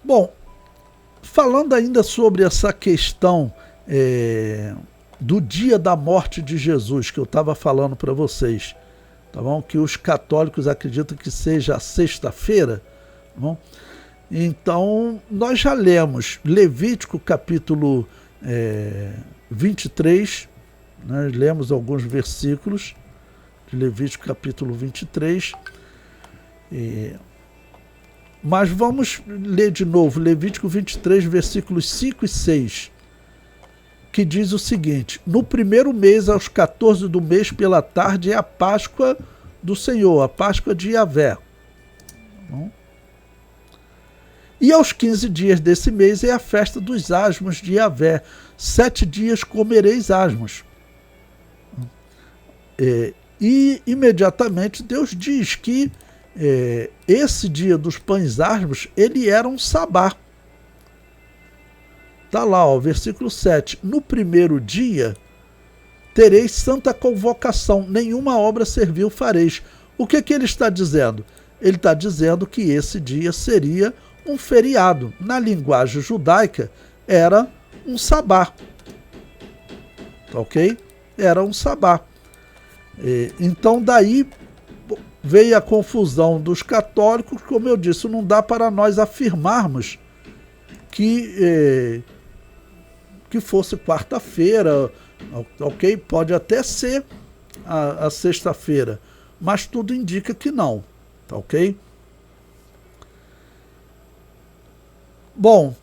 Bom, falando ainda sobre essa questão do dia da morte de Jesus, que eu estava falando para vocês, tá bom? Que os católicos acreditam que seja a sexta-feira, tá bom? Então, nós já lemos Levítico capítulo 23, nós lemos alguns versículos de Levítico capítulo 23, mas vamos ler de novo Levítico 23, versículos 5 e 6, que diz o seguinte: no primeiro mês, aos 14 do mês, pela tarde, é a Páscoa do Senhor, a Páscoa de Yahvé. Bom. E aos 15 dias desse mês é a festa dos asmos de Yahvé. 7 dias comereis asmos. E imediatamente Deus diz que esse dia dos pães asmos, ele era um sabá. Está lá, ó, versículo 7. No primeiro dia tereis santa convocação, nenhuma obra servil fareis. O que ele está dizendo? Ele está dizendo que esse dia seria um feriado. Na linguagem judaica, era um sabá. Ok? Era um sabá. Então, daí veio a confusão dos católicos. Como eu disse, não dá para nós afirmarmos que fosse quarta-feira, ok? Pode até ser a sexta-feira, mas tudo indica que não, tá ok? Bom,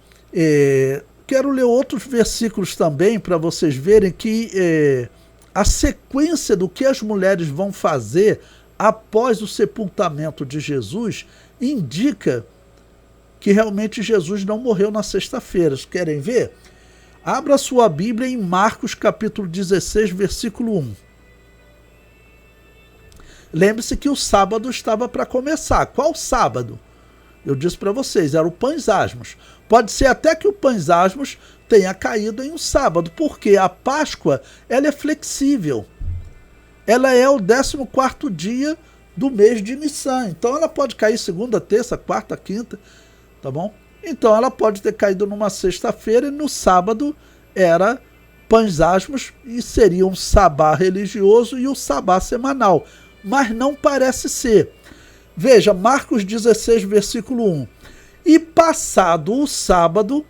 quero ler outros versículos também para vocês verem que a sequência do que as mulheres vão fazer após o sepultamento de Jesus indica que realmente Jesus não morreu na sexta-feira. Vocês querem ver? Abra sua Bíblia em Marcos capítulo 16, versículo 1. Lembre-se que o sábado estava para começar. Qual sábado? Eu disse para vocês, era o Pães Asmos. Pode ser até que o Pães Asmos tenha caído em um sábado, porque a Páscoa, ela é flexível. Ela é o 14º dia do mês de Nissan. Então ela pode cair segunda, terça, quarta, quinta, tá bom? Então ela pode ter caído numa sexta-feira e no sábado era Pães Asmos e seria um sabá religioso e o sabá semanal. Mas não parece ser. Veja, Marcos 16, versículo 1. E passado o sábado,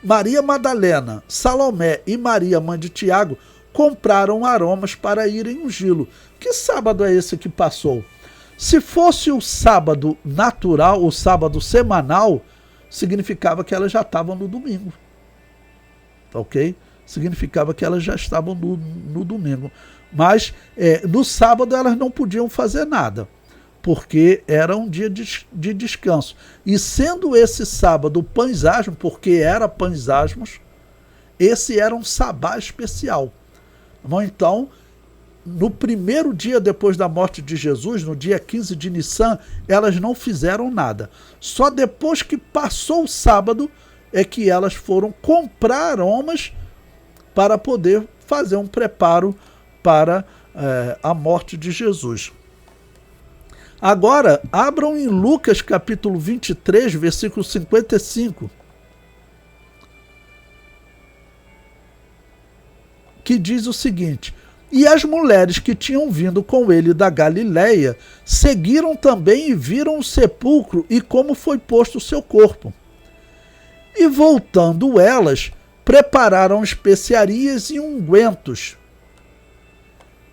Maria Madalena, Salomé e Maria, mãe de Tiago, compraram aromas para irem ungí-lo. Que sábado é esse que passou? Se fosse o sábado natural, o sábado semanal, significava que elas já estavam no domingo. Ok? Significava que elas já estavam no domingo. Mas no sábado elas não podiam fazer nada, porque era um dia de descanso. E sendo esse sábado Pães Asmos, porque era Pães Asmos, esse era um sabá especial. Então, no primeiro dia depois da morte de Jesus, no dia 15 de Nissan, elas não fizeram nada. Só depois que passou o sábado é que elas foram comprar aromas para poder fazer um preparo para a morte de Jesus. Agora, abram em Lucas capítulo 23, versículo 55, que diz o seguinte: e as mulheres que tinham vindo com ele da Galileia seguiram também e viram o sepulcro e como foi posto o seu corpo. E voltando elas, prepararam especiarias e ungüentos.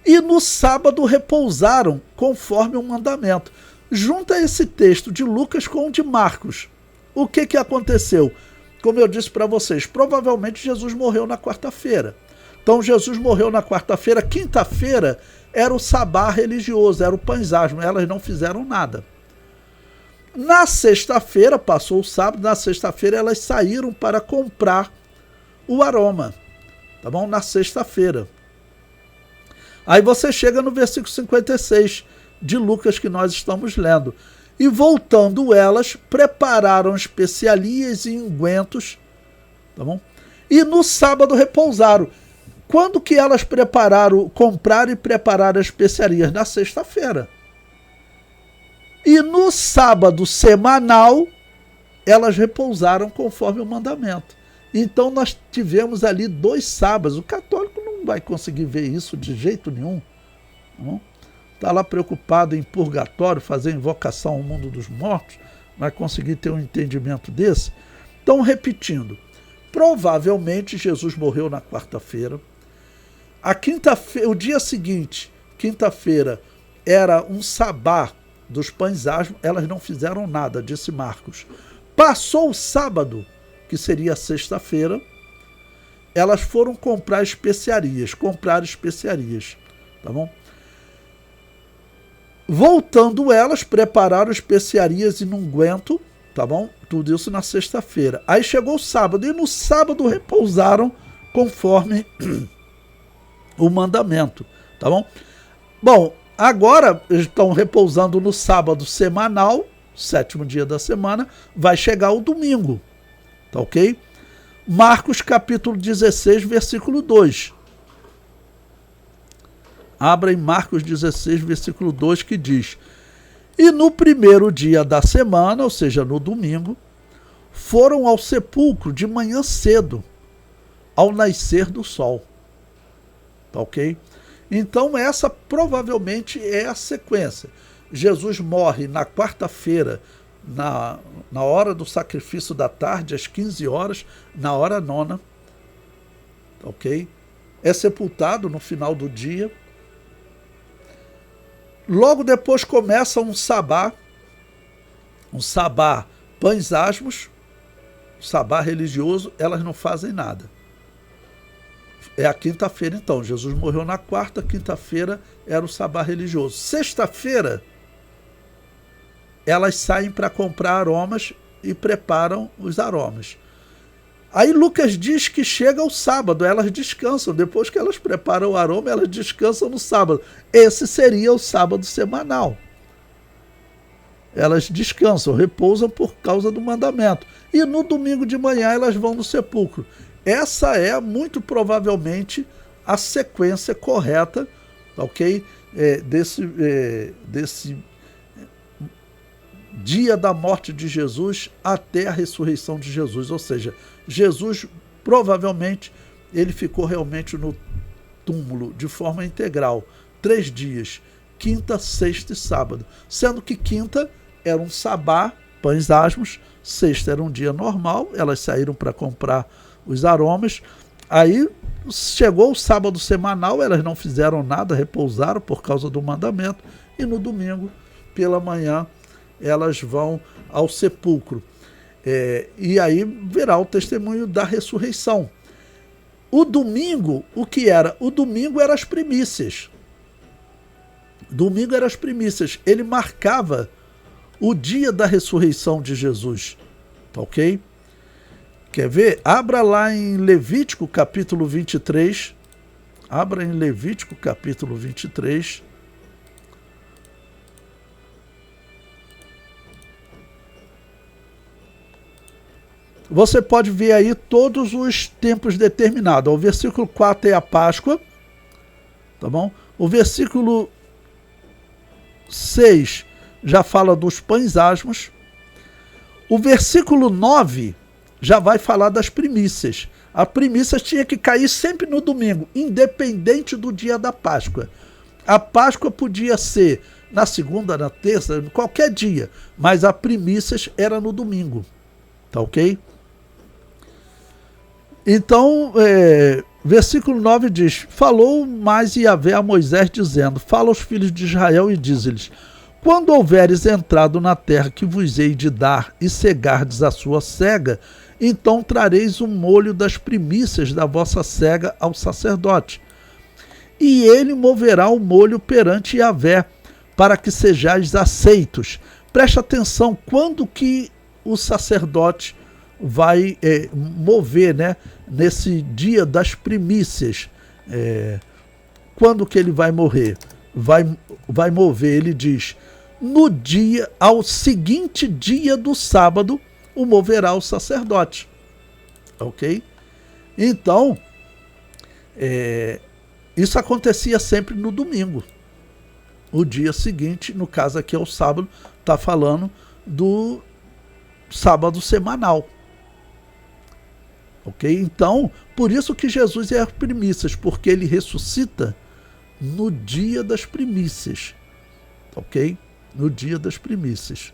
E no sábado repousaram, conforme o mandamento. Junta esse texto de Lucas com o de Marcos. O que aconteceu? Como eu disse para vocês, provavelmente Jesus morreu na quarta-feira. Então Jesus morreu na quarta-feira. Quinta-feira era o sabá religioso, era o Pães Asmos. Elas não fizeram nada. Na sexta-feira, passou o sábado, na sexta-feira elas saíram para comprar o aroma. Tá bom? Na sexta-feira. Aí você chega no versículo 56 de Lucas que nós estamos lendo. E voltando elas, prepararam especiarias e ungüentos, tá bom? E no sábado repousaram. Quando que elas compraram e prepararam as especiarias? Na sexta-feira. E no sábado semanal, elas repousaram conforme o mandamento. Então nós tivemos ali 2 sábados. O católico não vai conseguir ver isso de jeito nenhum. Está lá preocupado em purgatório, fazer invocação ao mundo dos mortos, vai conseguir ter um entendimento desse? Então, repetindo, provavelmente Jesus morreu na quarta-feira. A quinta-feira, o dia seguinte, quinta-feira, era um sabá dos pães asmos, elas não fizeram nada, disse Marcos. Passou o sábado, que seria sexta-feira, elas foram comprar especiarias, tá bom? Voltando elas, prepararam especiarias e unguento, tá bom? Tudo isso na sexta-feira. Aí chegou o sábado, e no sábado repousaram conforme o mandamento, tá bom? Bom, agora estão repousando no sábado semanal, 7º dia da semana, vai chegar o domingo, tá ok? Marcos capítulo 16, versículo 2. Abra em Marcos 16, versículo 2, que diz: e no primeiro dia da semana, ou seja, no domingo, foram ao sepulcro de manhã cedo, ao nascer do sol. Tá ok? Então essa provavelmente é a sequência. Jesus morre na quarta-feira, na hora do sacrifício da tarde, às 15 horas, na hora 9. Tá ok? É sepultado no final do dia. Logo depois começa um sabá pães asmos, sabá religioso, elas não fazem nada. É a quinta-feira então, Jesus morreu na quarta, quinta-feira era o sabá religioso. Sexta-feira, elas saem para comprar aromas e preparam os aromas. Aí Lucas diz que chega o sábado, elas descansam. Depois que elas preparam o aroma, elas descansam no sábado. Esse seria o sábado semanal. Elas descansam, repousam por causa do mandamento. E no domingo de manhã elas vão no sepulcro. Essa é, muito provavelmente, a sequência correta, ok? Desse dia da morte de Jesus até a ressurreição de Jesus. Ou seja, Jesus, provavelmente, ele ficou realmente no túmulo de forma integral, 3 dias, quinta, sexta e sábado, sendo que quinta era um sabá, pães asmos, sexta era um dia normal, elas saíram para comprar os aromas, aí chegou o sábado semanal, elas não fizeram nada, repousaram por causa do mandamento, e no domingo, pela manhã, elas vão ao sepulcro. E aí verá o testemunho da ressurreição. O domingo, o que era? O domingo eram as primícias. Domingo eram as primícias. Ele marcava o dia da ressurreição de Jesus. Tá ok? Quer ver? Abra lá em Levítico capítulo 23. Abra em Levítico capítulo 23. Você pode ver aí todos os tempos determinados. O versículo 4 é a Páscoa, tá bom? O versículo 6 já fala dos pães asmos. O versículo 9 já vai falar das primícias. A primícia tinha que cair sempre no domingo, independente do dia da Páscoa. A Páscoa podia ser na segunda, na terça, qualquer dia, mas a primícias era no domingo, tá ok? Então, versículo 9 diz: falou mais Yahvé a Moisés, dizendo: fala aos filhos de Israel e diz-lhes: quando houveres entrado na terra que vos hei de dar e cegardes a sua cega, então trareis o molho das primícias da vossa cega ao sacerdote. E ele moverá o molho perante Yahvé, para que sejais aceitos. Preste atenção, quando que o sacerdote vai mover, né, nesse dia das primícias, quando que ele vai morrer? Vai mover, ele diz, no dia, ao seguinte dia do sábado, o moverá o sacerdote, ok? Então, isso acontecia sempre no domingo. O dia seguinte, no caso aqui é o sábado, está falando do sábado semanal. Ok? Então, por isso que Jesus é as primícias, porque ele ressuscita no dia das primícias. Ok? No dia das primícias.